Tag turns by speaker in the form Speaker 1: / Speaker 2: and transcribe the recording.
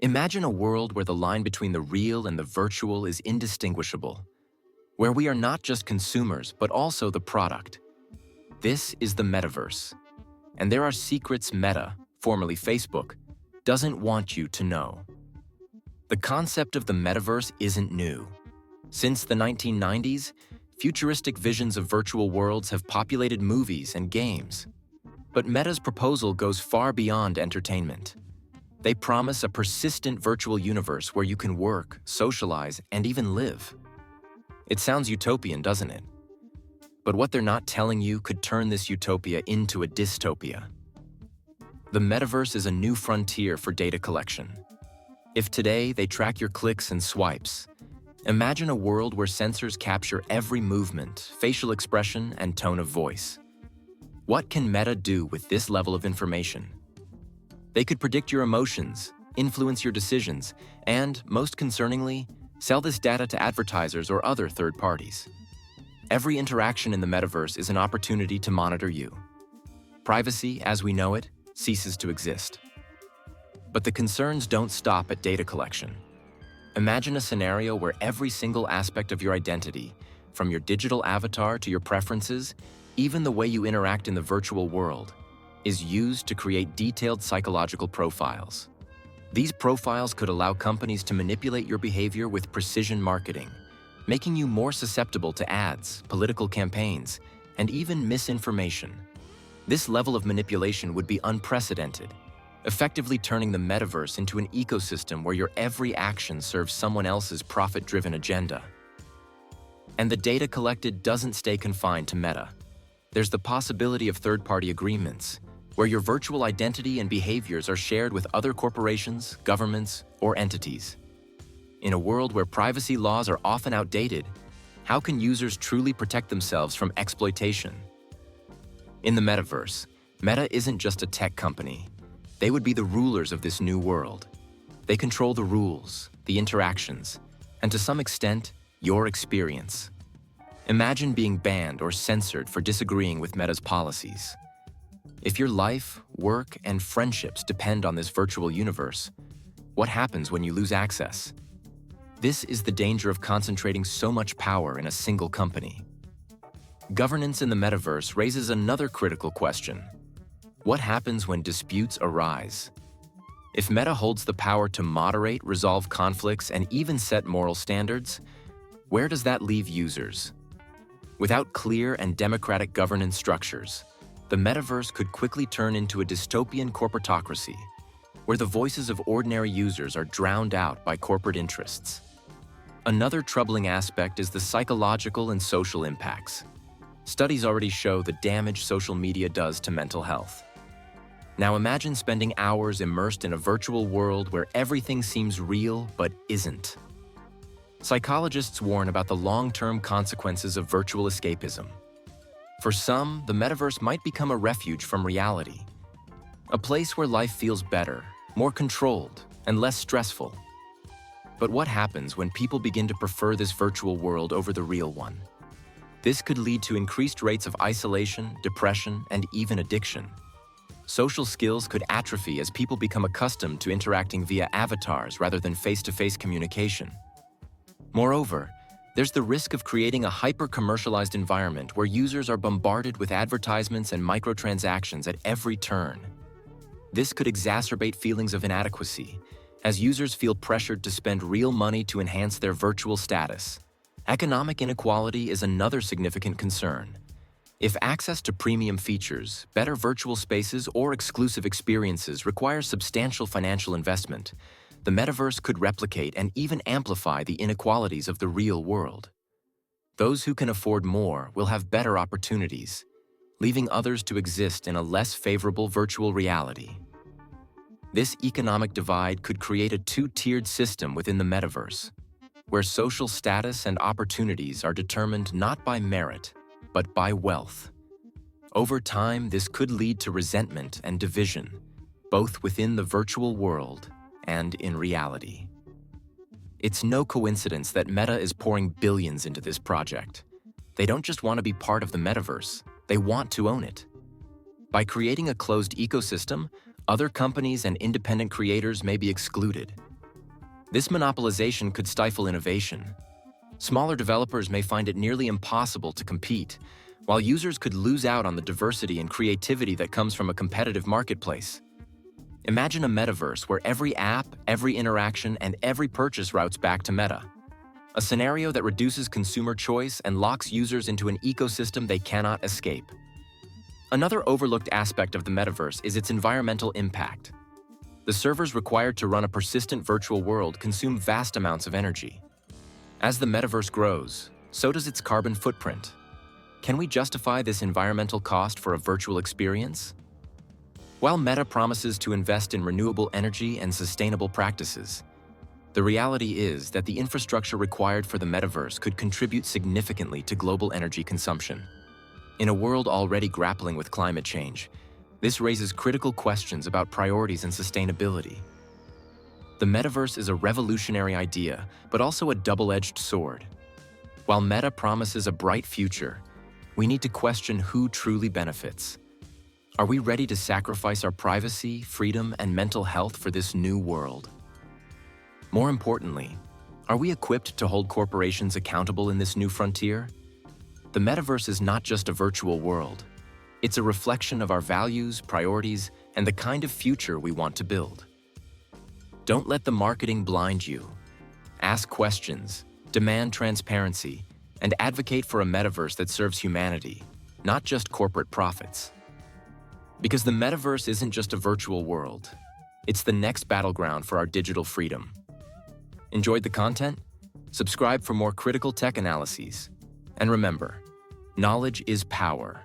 Speaker 1: Imagine a world where the line between the real and the virtual is indistinguishable, where we are not just consumers, but also the product. This is the metaverse. And there are secrets Meta, formerly Facebook, doesn't want you to know. The concept of the metaverse isn't new. Since the 1990s, futuristic visions of virtual worlds have populated movies and games. But Meta's proposal goes far beyond entertainment. They promise a persistent virtual universe where you can work, socialize, and even live. It sounds utopian, doesn't it? But what they're not telling you could turn this utopia into a dystopia. The metaverse is a new frontier for data collection. If today they track your clicks and swipes, imagine a world where sensors capture every movement, facial expression, and tone of voice. What can Meta do with this level of information? They could predict your emotions, influence your decisions, and, most concerningly, sell this data to advertisers or other third parties. Every interaction in the metaverse is an opportunity to monitor you. Privacy, as we know it, ceases to exist. But the concerns don't stop at data collection. Imagine a scenario where every single aspect of your identity, from your digital avatar to your preferences, even the way you interact in the virtual world, is used to create detailed psychological profiles. These profiles could allow companies to manipulate your behavior with precision marketing, making you more susceptible to ads, political campaigns, and even misinformation. This level of manipulation would be unprecedented, effectively turning the metaverse into an ecosystem where your every action serves someone else's profit-driven agenda. And the data collected doesn't stay confined to Meta. There's the possibility of third-party agreements, where your virtual identity and behaviors are shared with other corporations, governments, or entities. In a world where privacy laws are often outdated, how can users truly protect themselves from exploitation? In the metaverse, Meta isn't just a tech company. They would be the rulers of this new world. They control the rules, the interactions, and to some extent, your experience. Imagine being banned or censored for disagreeing with Meta's policies. If your life, work, and friendships depend on this virtual universe, what happens when you lose access? This is the danger of concentrating so much power in a single company. Governance in the metaverse raises another critical question. What happens when disputes arise? If Meta holds the power to moderate, resolve conflicts, and even set moral standards, where does that leave users? Without clear and democratic governance structures, the metaverse could quickly turn into a dystopian corporatocracy, where the voices of ordinary users are drowned out by corporate interests. Another troubling aspect is the psychological and social impacts. Studies already show the damage social media does to mental health. Now imagine spending hours immersed in a virtual world where everything seems real but isn't. Psychologists warn about the long-term consequences of virtual escapism. For some, the metaverse might become a refuge from reality, a place where life feels better, more controlled, and less stressful. But what happens when people begin to prefer this virtual world over the real one? This could lead to increased rates of isolation, depression, and even addiction. Social skills could atrophy as people become accustomed to interacting via avatars rather than face-to-face communication. Moreover, there's the risk of creating a hyper-commercialized environment where users are bombarded with advertisements and microtransactions at every turn. This could exacerbate feelings of inadequacy, as users feel pressured to spend real money to enhance their virtual status. Economic inequality is another significant concern. If access to premium features, better virtual spaces, or exclusive experiences require substantial financial investment, the metaverse could replicate and even amplify the inequalities of the real world. Those who can afford more will have better opportunities, leaving others to exist in a less favorable virtual reality. This economic divide could create a two-tiered system within the metaverse, where social status and opportunities are determined not by merit, but by wealth. Over time, this could lead to resentment and division, both within the virtual world and in reality. It's no coincidence that Meta is pouring billions into this project. They don't just want to be part of the metaverse, they want to own it. By creating a closed ecosystem, other companies and independent creators may be excluded, This monopolization could stifle innovation. Smaller developers may find it nearly impossible to compete, while users could lose out on the diversity and creativity that comes from a competitive marketplace. Imagine a metaverse where every app, every interaction, and every purchase routes back to Meta. A scenario that reduces consumer choice and locks users into an ecosystem they cannot escape. Another overlooked aspect of the metaverse is its environmental impact. The servers required to run a persistent virtual world consume vast amounts of energy. As the metaverse grows, so does its carbon footprint. Can we justify this environmental cost for a virtual experience? While Meta promises to invest in renewable energy and sustainable practices, the reality is that the infrastructure required for the metaverse could contribute significantly to global energy consumption. In a world already grappling with climate change, this raises critical questions about priorities and sustainability. The metaverse is a revolutionary idea, but also a double-edged sword. While Meta promises a bright future, we need to question who truly benefits. Are we ready to sacrifice our privacy, freedom, and mental health for this new world? More importantly, are we equipped to hold corporations accountable in this new frontier? The metaverse is not just a virtual world. It's a reflection of our values, priorities, and the kind of future we want to build. Don't let the marketing blind you. Ask questions, demand transparency, and advocate for a metaverse that serves humanity, not just corporate profits. Because the metaverse isn't just a virtual world. It's the next battleground for our digital freedom. Enjoyed the content? Subscribe for more critical tech analyses. And remember, knowledge is power.